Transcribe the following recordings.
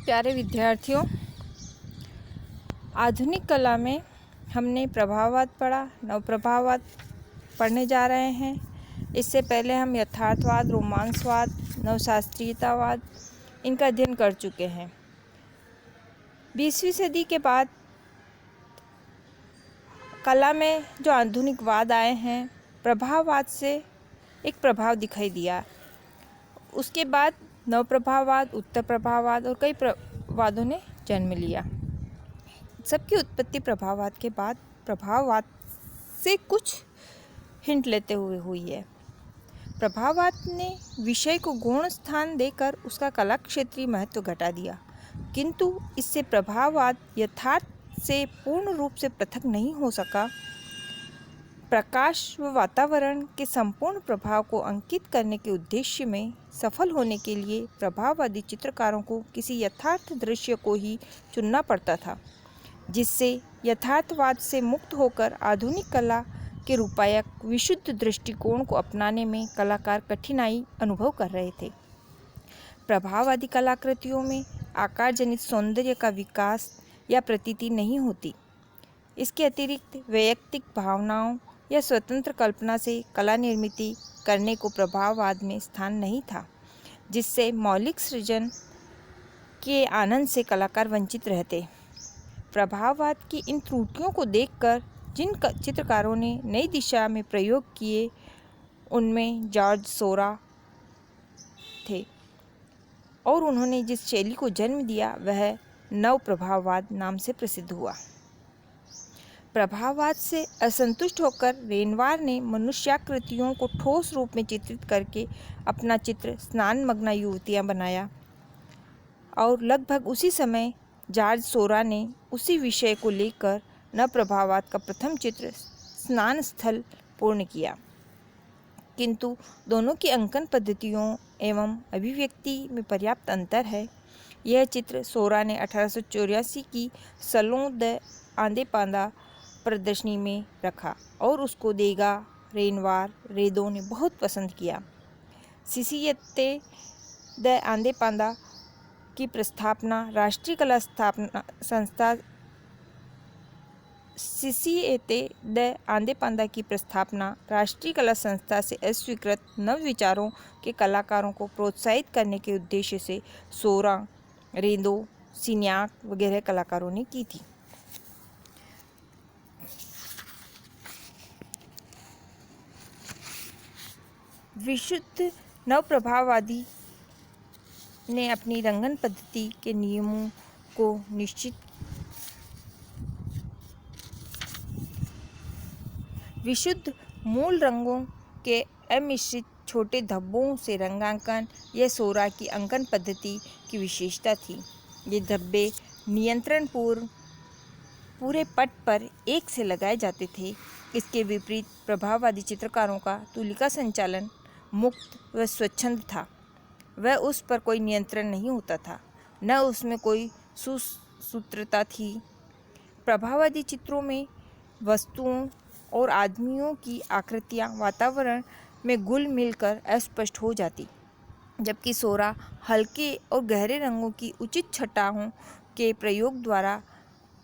प्यारे विद्यार्थियों, आधुनिक कला में हमने प्रभाववाद पढ़ा, नवप्रभाववाद पढ़ने जा रहे हैं। इससे पहले हम यथार्थवाद, रोमांसवाद, नवशास्त्रीयतावाद इनका अध्ययन कर चुके हैं। 20वीं सदी के बाद कला में जो आधुनिकवाद आए हैं, प्रभाववाद से एक प्रभाव दिखाई दिया। उसके बाद नवप्रभाववाद, उत्तर प्रभाववाद और कई प्रवादों ने जन्म लिया। सबकी उत्पत्ति प्रभाववाद के बाद प्रभाववाद से कुछ हिंट लेते हुए हुई है। प्रभाववाद ने विषय को गौण स्थान देकर उसका कला क्षेत्रीय महत्व घटा दिया, किंतु इससे प्रभाववाद यथार्थ से पूर्ण रूप से पृथक नहीं हो सका। प्रकाश व वातावरण के संपूर्ण प्रभाव को अंकित करने के उद्देश्य में सफल होने के लिए प्रभाववादी चित्रकारों को किसी यथार्थ दृश्य को ही चुनना पड़ता था, जिससे यथार्थवाद से मुक्त होकर आधुनिक कला के रूपायक विशुद्ध दृष्टिकोण को अपनाने में कलाकार कठिनाई अनुभव कर रहे थे। प्रभाववादी कलाकृतियों में आकार जनित सौंदर्य का विकास या प्रतीति नहीं होती। इसके अतिरिक्त वैयक्तिक भावनाओं या स्वतंत्र कल्पना से कला निर्मिति करने को प्रभाववाद में स्थान नहीं था, जिससे मौलिक सृजन के आनंद से कलाकार वंचित रहते। प्रभाववाद की इन त्रुटियों को देखकर जिन चित्रकारों ने नई दिशा में प्रयोग किए, उनमें जॉर्ज सोरा थे, और उन्होंने जिस शैली को जन्म दिया वह नव प्रभाववाद नाम से प्रसिद्ध हुआ। प्रभाववाद से असंतुष्ट होकर रेनवार ने मनुष्याकृतियों को ठोस रूप में चित्रित करके अपना चित्र स्नानमग्ना युवतियाँ बनाया, और लगभग उसी समय जॉर्ज सोरा ने उसी विषय को लेकर नव प्रभाववाद का प्रथम चित्र स्नान स्थल पूर्ण किया। किंतु दोनों की अंकन पद्धतियों एवं अभिव्यक्ति में पर्याप्त अंतर है। यह चित्र सोरा ने 1884 की सलों द आंदेपांदा प्रदर्शनी में रखा और उसको देगा, रेनवार, रेदो ने बहुत पसंद किया। सिसिएते द आंदेपांदा की प्रस्थापना राष्ट्रीय कला संस्था सिसिएते द आंदेपांदा की प्रस्थापना राष्ट्रीय कला संस्था से अस्वीकृत नव विचारों के कलाकारों को प्रोत्साहित करने के उद्देश्य से सोरा, रेदो, सिन्याक वगैरह कलाकारों ने की थी। विशुद्ध नवप्रभाववादी ने अपनी रंगन पद्धति के नियमों को निश्चित विशुद्ध मूल रंगों के अमिश्रित छोटे धब्बों से रंगांकन यह सोरा की अंकन पद्धति की विशेषता थी। ये धब्बे नियंत्रण पूर्व पूरे पट पर एक से लगाए जाते थे। इसके विपरीत प्रभाववादी चित्रकारों का तुलिका संचालन मुक्त व स्वच्छंद था। वह उस पर कोई नियंत्रण नहीं होता था, न उसमें कोई सुसूत्रता थी। प्रभाववादी चित्रों में वस्तुओं और आदमियों की आकृतियाँ वातावरण में घुल मिलकर अस्पष्ट हो जाती, जबकि सोरा हल्के और गहरे रंगों की उचित छटाओं के प्रयोग द्वारा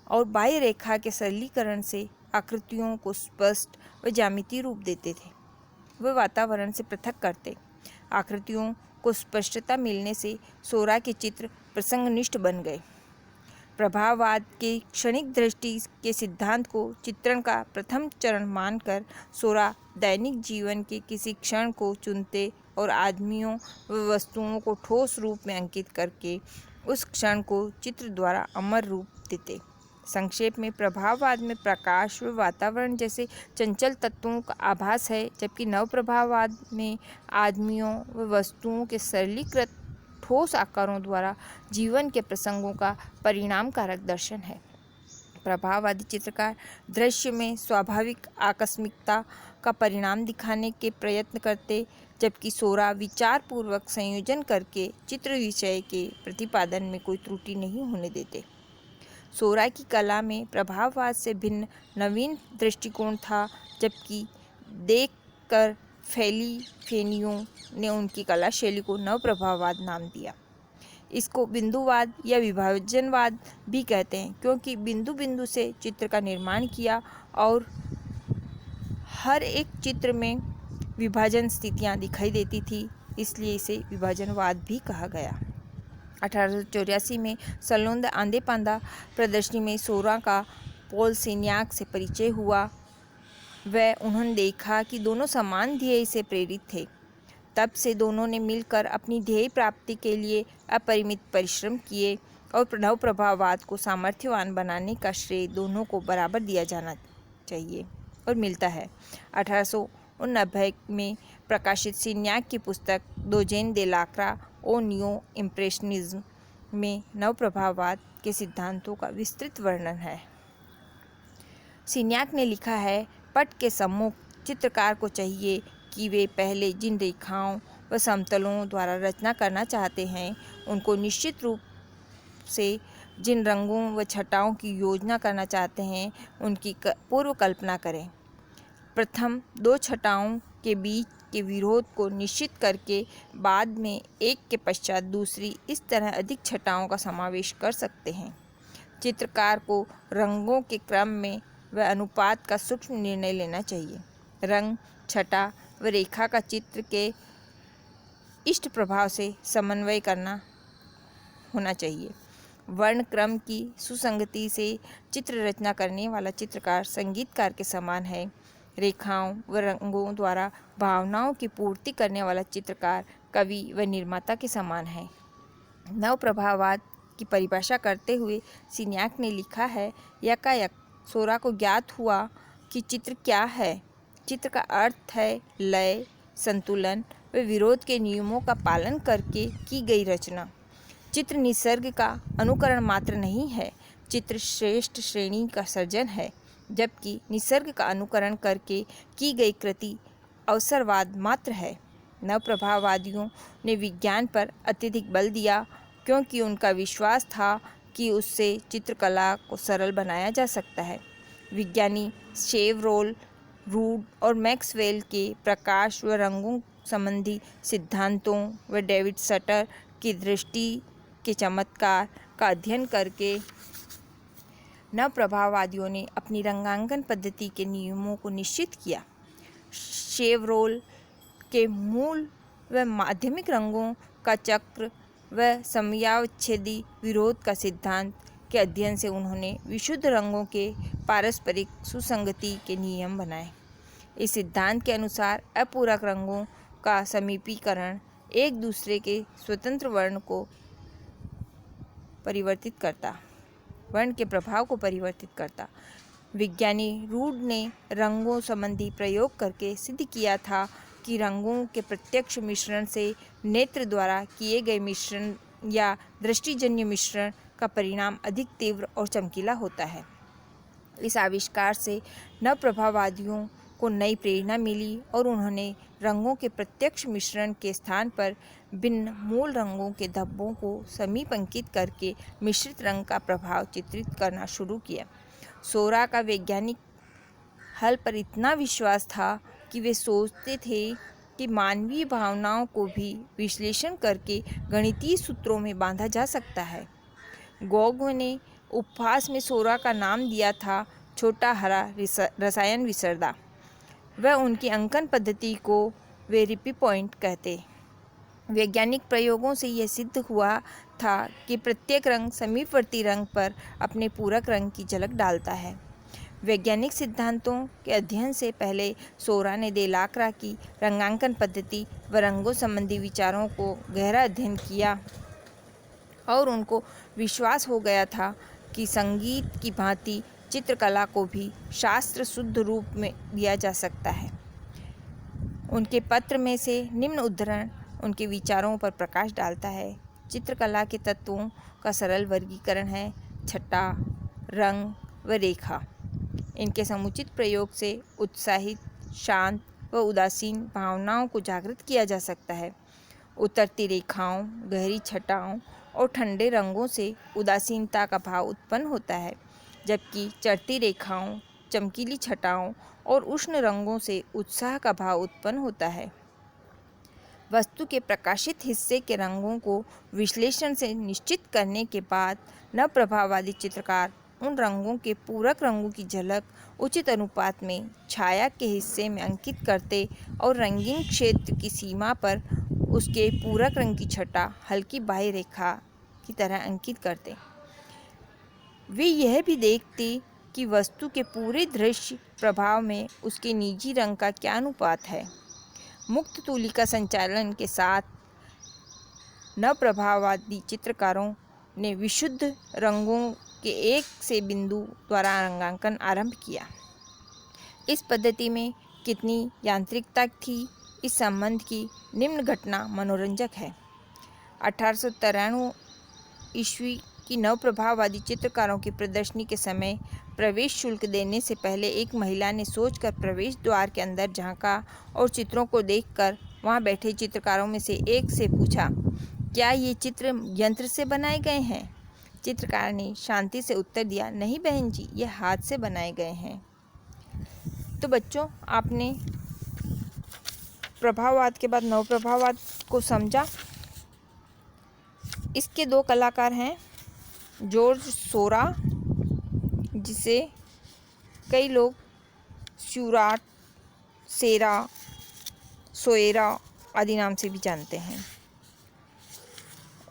और बाह्य रेखा के सरलीकरण से आकृतियों को स्पष्ट व ज्यामितीय रूप देते थे। वे वातावरण से पृथक करते। आकृतियों को स्पष्टता मिलने से सोरा के चित्र प्रसंगनिष्ठ बन गए। प्रभाववाद के क्षणिक दृष्टि के सिद्धांत को चित्रण का प्रथम चरण मानकर सोरा दैनिक जीवन के किसी क्षण को चुनते और आदमियों व वस्तुओं को ठोस रूप में अंकित करके उस क्षण को चित्र द्वारा अमर रूप देते। संक्षेप में प्रभाववाद में प्रकाश व वातावरण जैसे चंचल तत्वों का आभास है, जबकि नवप्रभाववाद में आदमियों व वस्तुओं के सरलीकृत ठोस आकारों द्वारा जीवन के प्रसंगों का परिणामकारक दर्शन है। प्रभाववादी चित्रकार दृश्य में स्वाभाविक आकस्मिकता का परिणाम दिखाने के प्रयत्न करते, जबकि सोरा विचारपूर्वक संयोजन करके चित्र विषय के प्रतिपादन में कोई त्रुटि नहीं होने देते। सोरा की कला में प्रभाववाद से भिन्न नवीन दृष्टिकोण था, जबकि देखकर फेलिफेनियों ने उनकी कला शैली को नवप्रभाववाद नाम दिया। इसको बिंदुवाद या विभाजनवाद भी कहते हैं, क्योंकि बिंदु बिंदु से चित्र का निर्माण किया और हर एक चित्र में विभाजन स्थितियाँ दिखाई देती थी, इसलिए इसे विभाजनवाद भी कहा गया। 1884 में सलोन आंदेपांदा प्रदर्शनी में सोरा का पॉल सिन्याक से परिचय हुआ। उन्होंने देखा कि दोनों समान ध्येय से प्रेरित थे। तब से दोनों ने मिलकर अपनी ध्येय प्राप्ति के लिए अपरिमित परिश्रम किए और नव प्रभाववाद को सामर्थ्यवान बनाने का श्रेय दोनों को बराबर दिया जाना चाहिए और मिलता है। 1890 में प्रकाशित सिन्याक की पुस्तक दोजेन दे लाक्रा ओ न्यू इम्प्रेशनिज्म में नव प्रभाववाद के सिद्धांतों का विस्तृत वर्णन है। सिन्याक ने लिखा है, पट के सम्मुख चित्रकार को चाहिए कि वे पहले जिन रेखाओं व समतलों द्वारा रचना करना चाहते हैं उनको निश्चित रूप से जिन रंगों व छटाओं की योजना करना चाहते हैं उनकी पूर्व कल्पना करें। प्रथम दो छटाओं के बीच के विरोध को निश्चित करके बाद में एक के पश्चात दूसरी इस तरह अधिक छटाओं का समावेश कर सकते हैं। चित्रकार को रंगों के क्रम में व अनुपात का सूक्ष्म निर्णय लेना चाहिए। रंग, छटा व रेखा का चित्र के इष्ट प्रभाव से समन्वय करना होना चाहिए। वर्ण क्रम की सुसंगति से चित्र रचना करने वाला चित्रकार संगीतकार के समान है। रेखाओं व रंगों द्वारा भावनाओं की पूर्ति करने वाला चित्रकार कवि व निर्माता के समान है। नव प्रभाववाद की परिभाषा करते हुए सिन्याक ने लिखा है, यकायक सोरा को ज्ञात हुआ कि चित्र क्या है। चित्र का अर्थ है लय, संतुलन व विरोध के नियमों का पालन करके की गई रचना। चित्र निसर्ग का अनुकरण मात्र नहीं है, चित्र श्रेष्ठ श्रेणी का सर्जन है, जबकि निसर्ग का अनुकरण करके की गई कृति अवसरवाद मात्र है। नवप्रभाववादियों ने विज्ञान पर अत्यधिक बल दिया, क्योंकि उनका विश्वास था कि उससे चित्रकला को सरल बनाया जा सकता है। विज्ञानी शेवरोल, रूड और मैक्सवेल के प्रकाश व रंगों संबंधी सिद्धांतों व डेविड सटर की दृष्टि के चमत्कार का अध्ययन करके नवप्रभाववादियों ने अपनी रंगांकन पद्धति के नियमों को निश्चित किया। शेवरोल के मूल व माध्यमिक रंगों का चक्र व समयावच्छेदी विरोध का सिद्धांत के अध्ययन से उन्होंने विशुद्ध रंगों के पारस्परिक सुसंगति के नियम बनाए। इस सिद्धांत के अनुसार अपूरक रंगों का समीपीकरण एक दूसरे के स्वतंत्र वर्ण के प्रभाव को परिवर्तित करता। विज्ञानी रूड ने रंगों संबंधी प्रयोग करके सिद्ध किया था कि रंगों के प्रत्यक्ष मिश्रण से नेत्र द्वारा किए गए मिश्रण या दृष्टिजन्य मिश्रण का परिणाम अधिक तीव्र और चमकीला होता है। इस आविष्कार से नवप्रभाववादियों को नई प्रेरणा मिली और उन्होंने रंगों के प्रत्यक्ष मिश्रण के स्थान पर भिन्न मूल रंगों के धब्बों को समीप अंकित करके मिश्रित रंग का प्रभाव चित्रित करना शुरू किया। सोरा का वैज्ञानिक हल पर इतना विश्वास था कि वे सोचते थे कि मानवीय भावनाओं को भी विश्लेषण करके गणितीय सूत्रों में बांधा जा सकता है। गॉग ने उपहास में सोरा का नाम दिया था छोटा हरा रसायन विसर्दा। वह उनकी अंकन पद्धति को वे रिपी पॉइंट कहते। वैज्ञानिक प्रयोगों से यह सिद्ध हुआ था कि प्रत्येक रंग समीपवर्ती रंग पर अपने पूरक रंग की झलक डालता है। वैज्ञानिक सिद्धांतों के अध्ययन से पहले सोरा ने दे लाक्रा की रंगांकन पद्धति व रंगों संबंधी विचारों को गहरा अध्ययन किया और उनको विश्वास हो गया था कि संगीत की भांति चित्रकला को भी शास्त्र शुद्ध रूप में दिया जा सकता है। उनके पत्र में से निम्न उद्धरण उनके विचारों पर प्रकाश डालता है। चित्रकला के तत्वों का सरल वर्गीकरण है छटा, रंग व रेखा। इनके समुचित प्रयोग से उत्साहित, शांत व उदासीन भावनाओं को जागृत किया जा सकता है। उतरती रेखाओं, गहरी छटाओं और ठंडे रंगों से उदासीनता का भाव उत्पन्न होता है, जबकि चढ़ती रेखाओं, चमकीली छटाओं और उष्ण रंगों से उत्साह का भाव उत्पन्न होता है। वस्तु के प्रकाशित हिस्से के रंगों को विश्लेषण से निश्चित करने के बाद नवप्रभाववादी चित्रकार उन रंगों के पूरक रंगों की झलक उचित अनुपात में छाया के हिस्से में अंकित करते और रंगीन क्षेत्र की सीमा पर उसके पूरक रंग की छटा हल्की बाह्य रेखा की तरह अंकित करते। वे यह भी देखते कि वस्तु के पूरे दृश्य प्रभाव में उसके निजी रंग का क्या अनुपात है। मुक्त तुलिका संचालन के साथ नवप्रभाववादी चित्रकारों ने विशुद्ध रंगों के एक से बिंदु द्वारा रंगांकन आरंभ किया। इस पद्धति में कितनी यांत्रिकता थी, इस संबंध की निम्न घटना मनोरंजक है। 1893 ईस्वी की नवप्रभाववादी चित्रकारों की प्रदर्शनी के समय प्रवेश शुल्क देने से पहले एक महिला ने सोचकर प्रवेश द्वार के अंदर झांका और चित्रों को देखकर वहां बैठे चित्रकारों में से एक से पूछा, क्या ये चित्र यंत्र से बनाए गए हैं? चित्रकार ने शांति से उत्तर दिया, नहीं बहन जी, ये हाथ से बनाए गए हैं। तो बच्चों, आपने प्रभाववाद के बाद नवप्रभाववाद को समझा। इसके दो कलाकार हैं, जॉर्ज सोरा, जिसे कई लोग स्यूराट, सेरा, सोएरा आदि नाम से भी जानते हैं,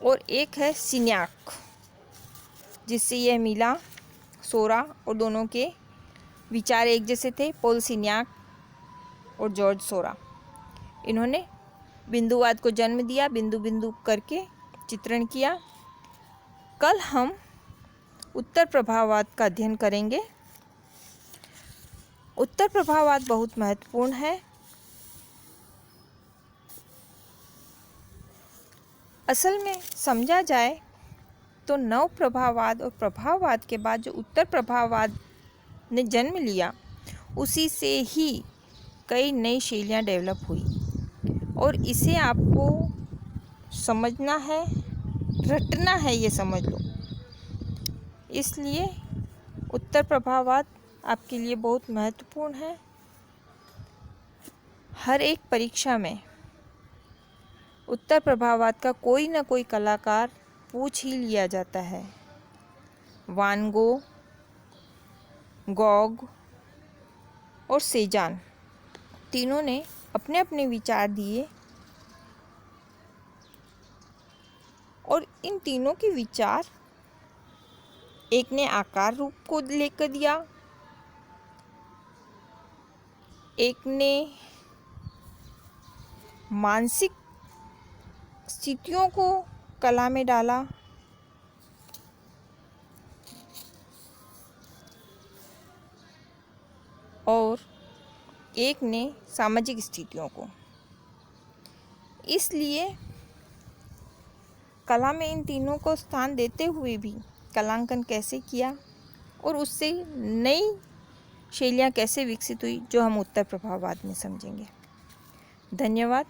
और एक है सिन्याक, जिससे यह मिला सोरा, और दोनों के विचार एक जैसे थे, पॉल सिन्याक और जॉर्ज सोरा। इन्होंने बिंदुवाद को जन्म दिया, बिंदु बिंदु करके चित्रण किया। कल हम उत्तर प्रभाववाद का अध्ययन करेंगे। उत्तर प्रभाववाद बहुत महत्वपूर्ण है। असल में समझा जाए तो नव प्रभाववाद और प्रभाववाद के बाद जो उत्तर प्रभाववाद ने जन्म लिया, उसी से ही कई नई शैलियाँ डेवलप हुई, और इसे आपको समझना है, रटना है, ये समझ लो। इसलिए उत्तर प्रभाववाद आपके लिए बहुत महत्वपूर्ण है। हर एक परीक्षा में उत्तर प्रभाववाद का कोई ना कोई कलाकार पूछ ही लिया जाता है। वान गो, गॉग और सेजान, तीनों ने अपने अपने विचार दिए, और इन तीनों के विचार, एक ने आकार रूप को लेकर दिया, एक ने मानसिक स्थितियों को कला में डाला, और एक ने सामाजिक स्थितियों को। इसलिए कला में इन तीनों को स्थान देते हुए भी कलांकन कैसे किया और उससे नई शैलियाँ कैसे विकसित हुई, जो हम उत्तर प्रभाववाद में समझेंगे। धन्यवाद।